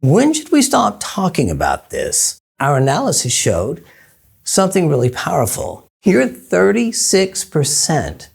When should we stop talking about this? Our analysis showed something really powerful. You're 36%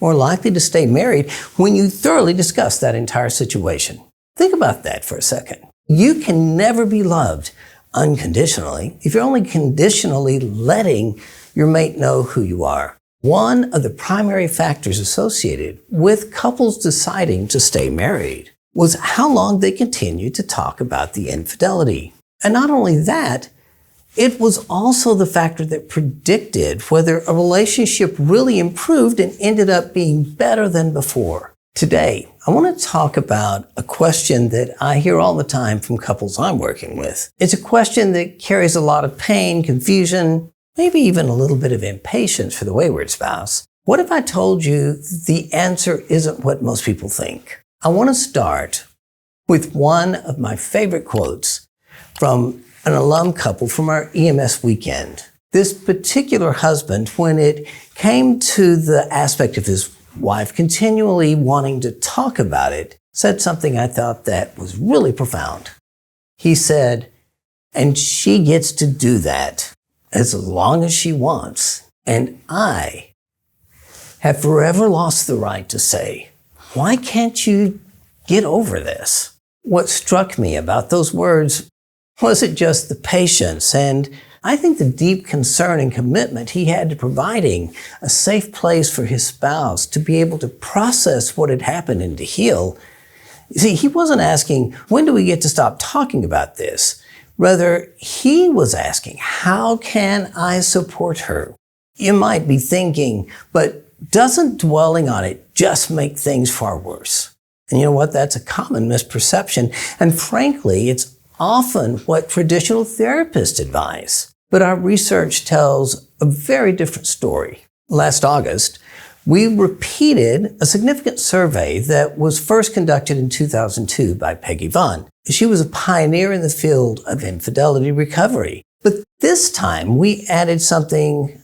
more likely to stay married when you thoroughly discuss that entire situation. Think about that for a second. You can never be loved unconditionally if you're only conditionally letting your mate know who you are. One of the primary factors associated with couples deciding to stay married was how long they continued to talk about the infidelity. And not only that, it was also the factor that predicted whether a relationship really improved and ended up being better than before. Today, I want to talk about a question that I hear all the time from couples I'm working with. It's a question that carries a lot of pain, confusion, maybe even a little bit of impatience for the wayward spouse. What if I told you the answer isn't what most people think? I want to start with one of my favorite quotes from an alum couple from our EMS weekend. This particular husband, when it came to the aspect of his wife continually wanting to talk about it, said something I thought that was really profound. He said, "And she gets to do that as long as she wants. And I have forever lost the right to say, why can't you get over this?" What struck me about those words wasn't just the patience and I think the deep concern and commitment he had to providing a safe place for his spouse to be able to process what had happened and to heal. You see, he wasn't asking, when do we get to stop talking about this? Rather, he was asking, how can I support her? You might be thinking, but doesn't dwelling on it just make things far worse? And you know what? That's a common misperception. And frankly, it's often what traditional therapists advise. But our research tells a very different story. Last August, we repeated a significant survey that was first conducted in 2002 by Peggy Vaughn. She was a pioneer in the field of infidelity recovery. But this time, we added something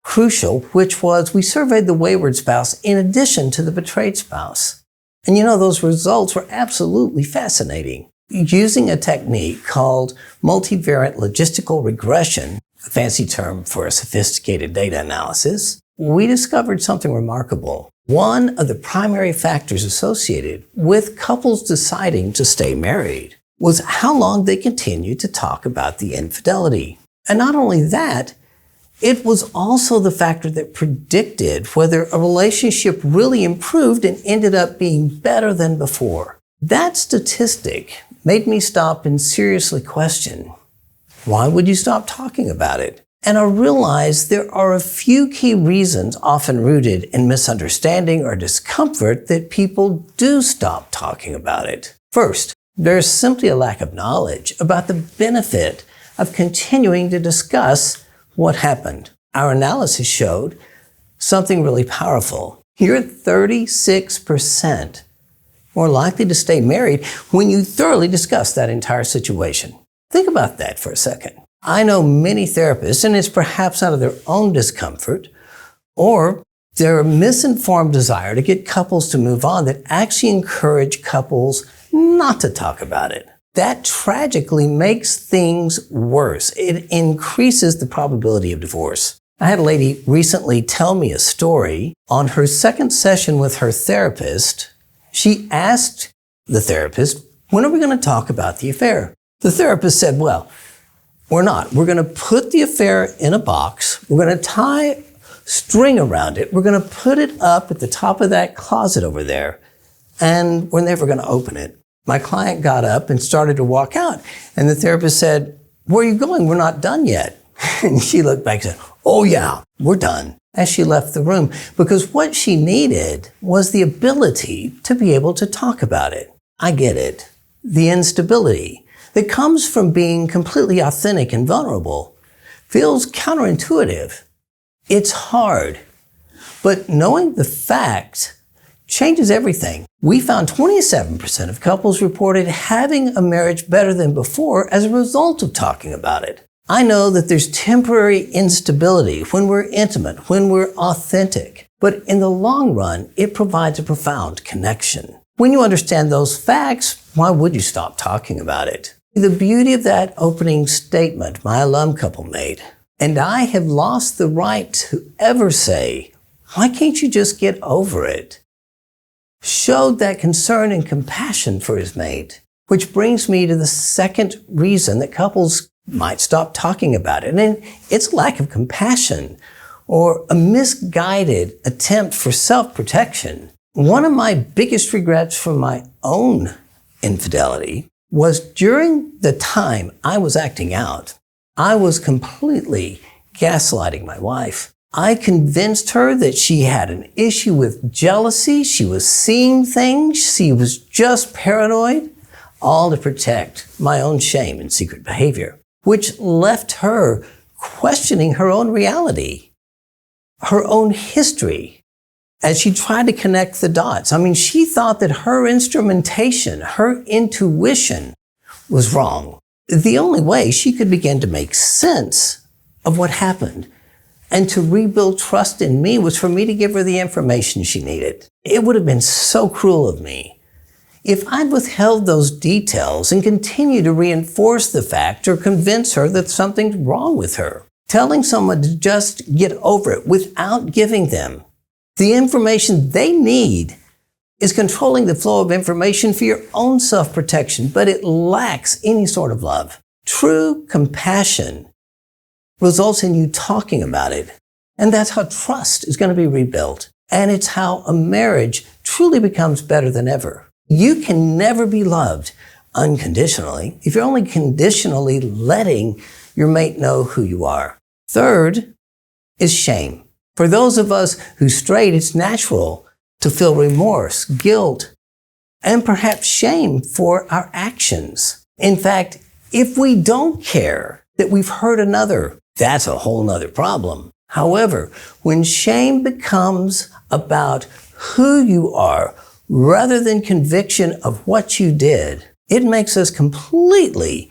crucial, which was we surveyed the wayward spouse in addition to the betrayed spouse. And you know, those results were absolutely fascinating. Using a technique called multivariate logistical regression, a fancy term for a sophisticated data analysis, we discovered something remarkable. One of the primary factors associated with couples deciding to stay married was how long they continued to talk about the infidelity. And not only that, it was also the factor that predicted whether a relationship really improved and ended up being better than before. That statistic made me stop and seriously question, why would you stop talking about it? And I realized there are a few key reasons, often rooted in misunderstanding or discomfort, that people do stop talking about it. First, there's simply a lack of knowledge about the benefit of continuing to discuss what happened. Our analysis showed something really powerful. You're 36% more likely to stay married when you thoroughly discuss that entire situation. Think about that for a second. I know many therapists, and it's perhaps out of their own discomfort or their misinformed desire to get couples to move on, that actually encourage couples not to talk about it. That tragically makes things worse. It increases the probability of divorce. I had a lady recently tell me a story. On her second session with her therapist, she asked the therapist, when are we going to talk about the affair? The therapist said, well, we're not. We're going to put the affair in a box. We're going to tie string around it. We're going to put it up at the top of that closet over there, and we're never going to open it. My client got up and started to walk out, and the therapist said, where are you going? We're not done yet. And she looked back and said, oh yeah, we're done, as she left the room, because what she needed was the ability to be able to talk about it. I get it. The instability that comes from being completely authentic and vulnerable feels counterintuitive. It's hard, but knowing the facts changes everything. We found 27% of couples reported having a marriage better than before as a result of talking about it. I know that there's temporary instability when we're intimate, when we're authentic, but in the long run, it provides a profound connection. When you understand those facts, why would you stop talking about it? The beauty of that opening statement my alum couple made, and I have lost the right to ever say, why can't you just get over it? Showed that concern and compassion for his mate, which brings me to the second reason that couples might stop talking about it. And it's lack of compassion or a misguided attempt for self-protection. One of my biggest regrets for my own infidelity was during the time I was acting out, I was completely gaslighting my wife. I convinced her that she had an issue with jealousy. She was seeing things. She was just paranoid, all to protect my own shame and secret behavior, which left her questioning her own reality, her own history, as she tried to connect the dots. I mean, she thought that her instrumentation, her intuition was wrong. The only way she could begin to make sense of what happened and to rebuild trust in me was for me to give her the information she needed. It would have been so cruel of me if I'd withheld those details and continued to reinforce the fact or convince her that something's wrong with her. Telling someone to just get over it without giving them the information they need is controlling the flow of information for your own self-protection, but it lacks any sort of love. True compassion results in you talking about it. And that's how trust is going to be rebuilt. And it's how a marriage truly becomes better than ever. You can never be loved unconditionally if you're only conditionally letting your mate know who you are. Third is shame. For those of us who strayed, it's natural to feel remorse, guilt, and perhaps shame for our actions. In fact, if we don't care that we've hurt another, that's a whole nother problem. However, when shame becomes about who you are rather than conviction of what you did, it makes us completely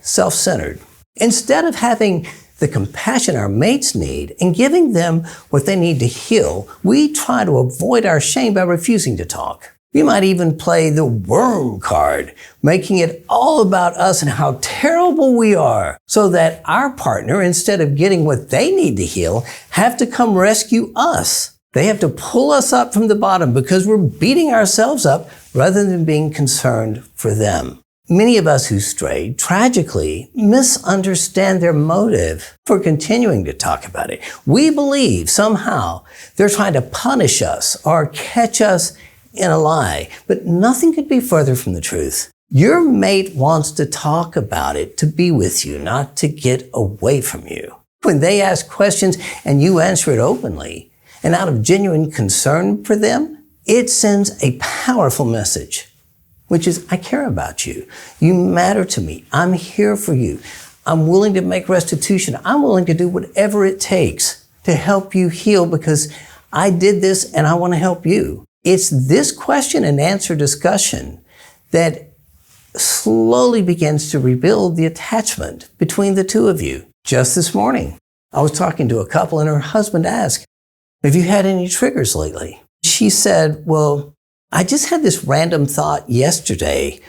self-centered. Instead of having the compassion our mates need and giving them what they need to heal, we try to avoid our shame by refusing to talk. We might even play the worm card, making it all about us and how terrible we are, so that our partner, instead of getting what they need to heal, have to come rescue us. They have to pull us up from the bottom because we're beating ourselves up rather than being concerned for them. Many of us who strayed tragically misunderstand their motive for continuing to talk about it. We believe somehow they're trying to punish us or catch us in a lie, but nothing could be further from the truth. Your mate wants to talk about it to be with you, not to get away from you. When they ask questions and you answer it openly and out of genuine concern for them, it sends a powerful message, which is, I care about you. You matter to me. I'm here for you. I'm willing to make restitution. I'm willing to do whatever it takes to help you heal because I did this and I want to help you. It's this question and answer discussion that slowly begins to rebuild the attachment between the two of you. Just this morning, I was talking to a couple and her husband asked, have you had any triggers lately? She said, well, I just had this random thought yesterday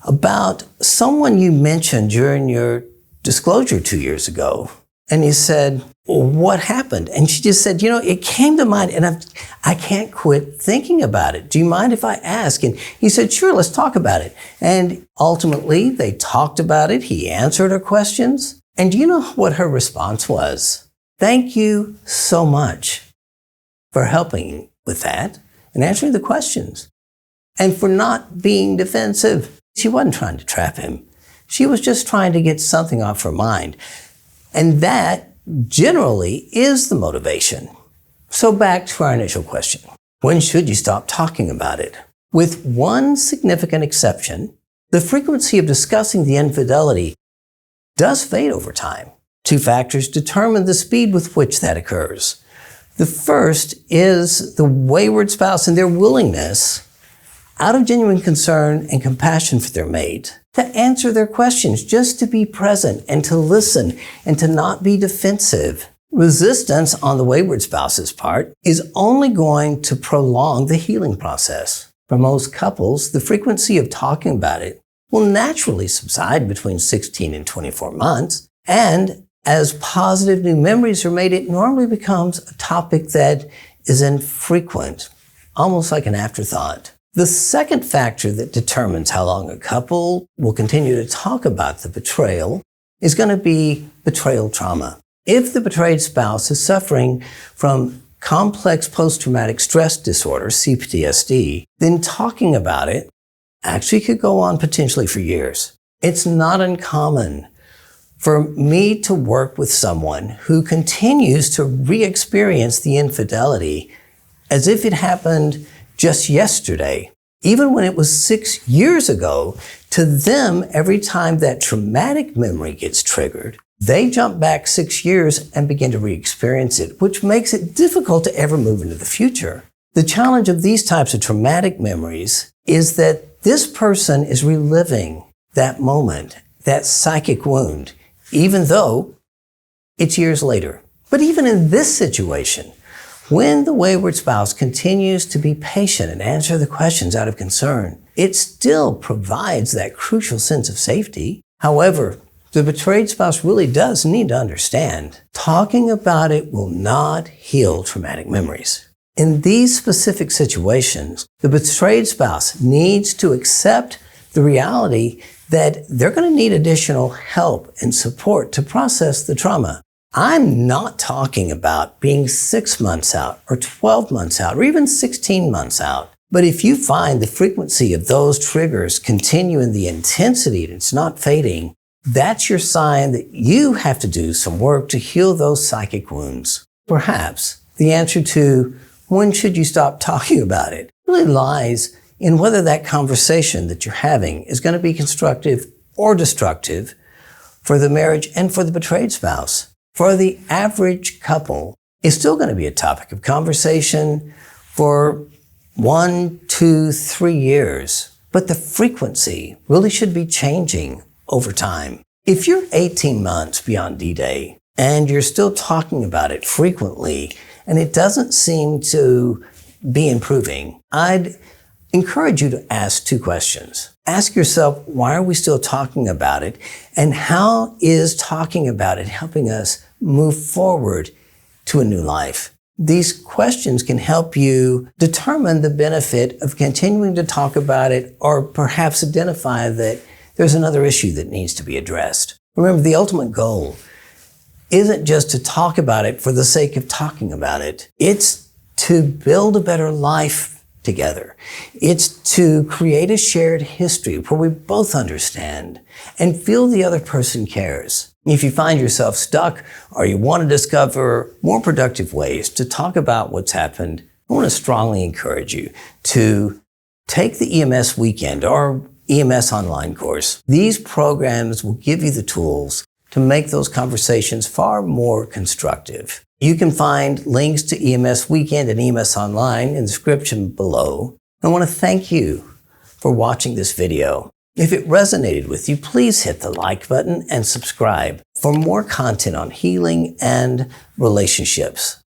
about someone you mentioned during your disclosure 2 years ago. And he said, well, what happened? And she just said, it came to mind and I can't quit thinking about it. Do you mind if I ask? And he said, sure, let's talk about it. And ultimately, they talked about it. He answered her questions. And do you know what her response was? Thank you so much for helping with that and answering the questions and for not being defensive. She wasn't trying to trap him. She was just trying to get something off her mind. And that generally is the motivation. So back to our initial question. When should you stop talking about it? With one significant exception, the frequency of discussing the infidelity does fade over time. Two factors determine the speed with which that occurs. The first is the wayward spouse and their willingness, out of genuine concern and compassion for their mate, to answer their questions, just to be present and to listen and to not be defensive. Resistance on the wayward spouse's part is only going to prolong the healing process. For most couples, the frequency of talking about it will naturally subside between 16 and 24 months. And as positive new memories are made, it normally becomes a topic that is infrequent, almost like an afterthought. The second factor that determines how long a couple will continue to talk about the betrayal is going to be betrayal trauma. If the betrayed spouse is suffering from complex post-traumatic stress disorder, CPTSD, then talking about it actually could go on potentially for years. It's not uncommon for me to work with someone who continues to re-experience the infidelity as if it happened just yesterday. Even when it was 6 years ago, to them, every time that traumatic memory gets triggered, they jump back 6 years and begin to re-experience it, which makes it difficult to ever move into the future. The challenge of these types of traumatic memories is that this person is reliving that moment, that psychic wound, even though it's years later. But even in this situation, when the wayward spouse continues to be patient and answer the questions out of concern, it still provides that crucial sense of safety. However, the betrayed spouse really does need to understand talking about it will not heal traumatic memories. In these specific situations, the betrayed spouse needs to accept the reality that they're going to need additional help and support to process the trauma. I'm not talking about being 6 months out or 12 months out or even 16 months out. But if you find the frequency of those triggers continue in the intensity and it's not fading, that's your sign that you have to do some work to heal those psychic wounds. Perhaps the answer to when should you stop talking about it really lies in whether that conversation that you're having is going to be constructive or destructive for the marriage and for the betrayed spouse. For the average couple, it's still going to be a topic of conversation for 1, 2, 3 years. But the frequency really should be changing over time. If you're 18 months beyond D-Day and you're still talking about it frequently and it doesn't seem to be improving, I'd encourage you to ask 2 questions. Ask yourself, why are we still talking about it? And how is talking about it helping us move forward to a new life? These questions can help you determine the benefit of continuing to talk about it or perhaps identify that there's another issue that needs to be addressed. Remember, the ultimate goal isn't just to talk about it for the sake of talking about it. It's to build a better life together. It's to create a shared history where we both understand and feel the other person cares. If you find yourself stuck or you want to discover more productive ways to talk about what's happened, I want to strongly encourage you to take the EMS weekend or EMS online course. These programs will give you the tools to make those conversations far more constructive. You can find links to EMS Weekend and EMS Online in the description below. I want to thank you for watching this video. If it resonated with you, please hit the like button and subscribe for more content on healing and relationships.